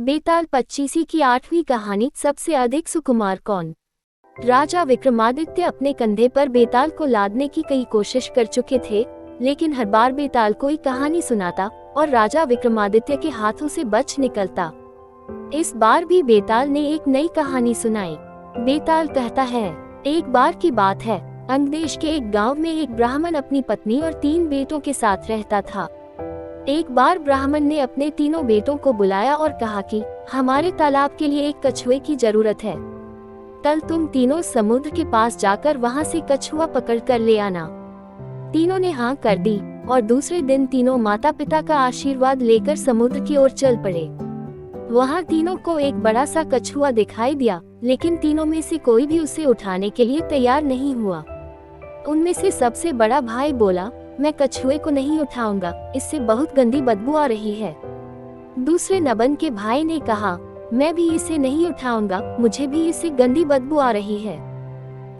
बेताल पच्चीसी की 8वीं कहानी, सबसे अधिक सुकुमार कौन। राजा विक्रमादित्य अपने कंधे पर बेताल को लादने की कई कोशिश कर चुके थे, लेकिन हर बार बेताल कोई कहानी सुनाता और राजा विक्रमादित्य के हाथों से बच निकलता। इस बार भी बेताल ने एक नई कहानी सुनाई। बेताल कहता है, एक बार की बात है, अंगदेश के एक गांव में एक ब्राह्मण अपनी पत्नी और 3 बेटों के साथ रहता था। एक बार ब्राह्मण ने अपने तीनों बेटों को बुलाया और कहा कि हमारे तालाब के लिए एक कछुए की जरूरत है। कल तुम तीनों समुद्र के पास जाकर वहां से कछुआ पकड़ कर ले आना। तीनों ने हाँ कर दी और दूसरे दिन तीनों माता पिता का आशीर्वाद लेकर समुद्र की ओर चल पड़े। वहां तीनों को एक बड़ा सा कछुआ दिखाई दिया, लेकिन तीनों में से कोई भी उसे उठाने के लिए तैयार नहीं हुआ। उनमें से सबसे बड़ा भाई बोला, मैं कछुए को नहीं उठाऊंगा, इससे बहुत गंदी बदबू आ रही है। दूसरे नबन के भाई ने कहा, मैं भी इसे नहीं उठाऊंगा, मुझे भी इससे गंदी बदबू आ रही है।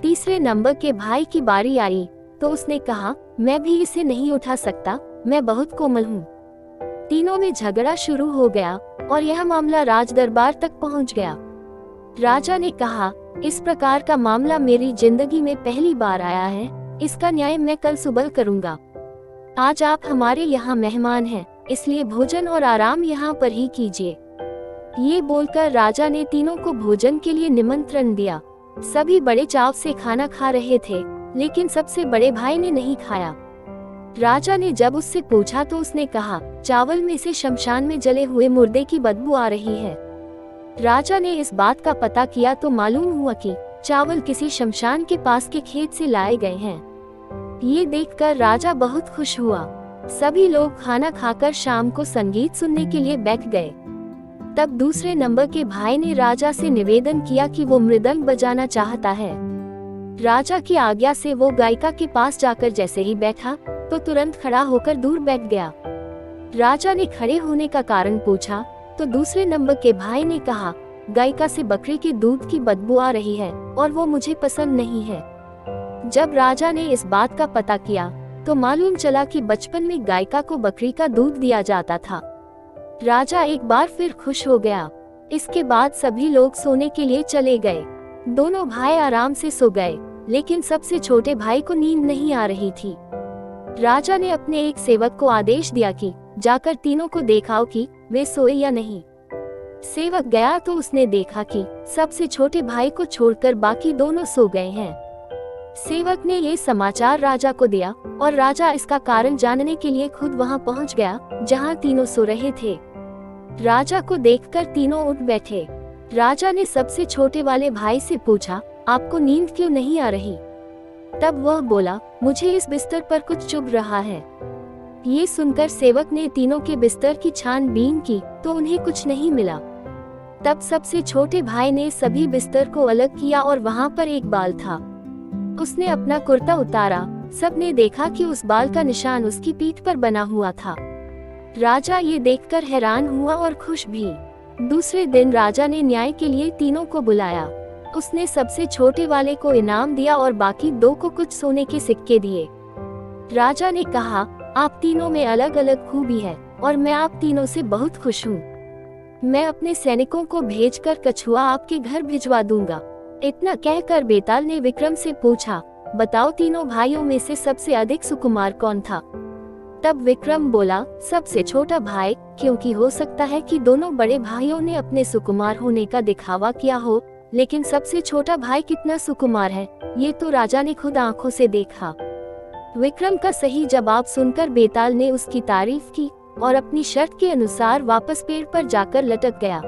तीसरे नंबर के भाई की बारी आई तो उसने कहा, मैं भी इसे नहीं उठा सकता, मैं बहुत कोमल हूँ। तीनों में झगड़ा शुरू हो गया और यह मामला राज दरबार तक पहुँच गया। राजा ने कहा, इस प्रकार का मामला मेरी जिंदगी में पहली बार आया है, इसका न्याय मैं कल सुबह करूंगा। आज आप हमारे यहाँ मेहमान हैं, इसलिए भोजन और आराम यहाँ पर ही कीजिए। ये बोलकर राजा ने तीनों को भोजन के लिए निमंत्रण दिया। सभी बड़े चाव से खाना खा रहे थे, लेकिन सबसे बड़े भाई ने नहीं खाया। राजा ने जब उससे पूछा तो उसने कहा, चावल में से शमशान में जले हुए मुर्दे की बदबू आ रही है। राजा ने इस बात का पता किया तो मालूम हुआ कि चावल किसी शमशान के पास के खेत से लाए गए हैं। ये देखकर राजा बहुत खुश हुआ। सभी लोग खाना खाकर शाम को संगीत सुनने के लिए बैठ गए। तब दूसरे नंबर के भाई ने राजा से निवेदन किया कि वो मृदंग बजाना चाहता है। राजा की आज्ञा से वो गायिका के पास जाकर जैसे ही बैठा तो तुरंत खड़ा होकर दूर बैठ गया। राजा ने खड़े होने का कारण पूछा तो दूसरे नंबर के भाई ने कहा, गायिका से बकरी के दूध की बदबू आ रही है और वो मुझे पसंद नहीं है। जब राजा ने इस बात का पता किया तो मालूम चला कि बचपन में गायिका को बकरी का दूध दिया जाता था। राजा एक बार फिर खुश हो गया। इसके बाद सभी लोग सोने के लिए चले गए। दोनों भाई आराम से सो गए, लेकिन सबसे छोटे भाई को नींद नहीं आ रही थी। राजा ने अपने एक सेवक को आदेश दिया कि जाकर तीनों को दिखाओ कि वे सोए या नहीं। सेवक गया तो उसने देखा कि सबसे छोटे भाई को छोड़कर बाकी दोनों सो गए हैं। सेवक ने ये समाचार राजा को दिया और राजा इसका कारण जानने के लिए खुद वहां पहुंच गया जहां तीनों सो रहे थे। राजा को देखकर तीनों उठ बैठे। राजा ने सबसे छोटे वाले भाई से पूछा, आपको नींद क्यों नहीं आ रही? तब वह बोला, मुझे इस बिस्तर पर कुछ चुभ रहा है। ये सुनकर सेवक ने तीनों के बिस्तर की छानबीन की तो उन्हें कुछ नहीं मिला। तब सबसे छोटे भाई ने सभी बिस्तर को अलग किया और वहां पर एक बाल था। उसने अपना कुर्ता उतारा। सबने देखा कि उस बाल का निशान उसकी पीठ पर बना हुआ था। राजा ये देखकर हैरान हुआ और खुश भी। दूसरे दिन राजा ने न्याय के लिए तीनों को बुलाया। उसने सबसे छोटे वाले को इनाम दिया और बाकी 2 को कुछ सोने के सिक्के दिए। राजा ने कहा, आप तीनों में अलग अलग खूबी है और मैं आप तीनों से बहुत खुश हूँ। मैं अपने सैनिकों को भेजकर कछुआ आपके घर भिजवा दूंगा। इतना कहकर बेताल ने विक्रम से पूछा, बताओ तीनों भाइयों में से सबसे अधिक सुकुमार कौन था? तब विक्रम बोला, सबसे छोटा भाई, क्योंकि हो सकता है कि दोनों बड़े भाइयों ने अपने सुकुमार होने का दिखावा किया हो, लेकिन सबसे छोटा भाई कितना सुकुमार है ये तो राजा ने खुद आंखों से देखा। विक्रम का सही जवाब सुनकर बेताल ने उसकी तारीफ की और अपनी शर्त के अनुसार वापस पेड़ पर जाकर लटक गया।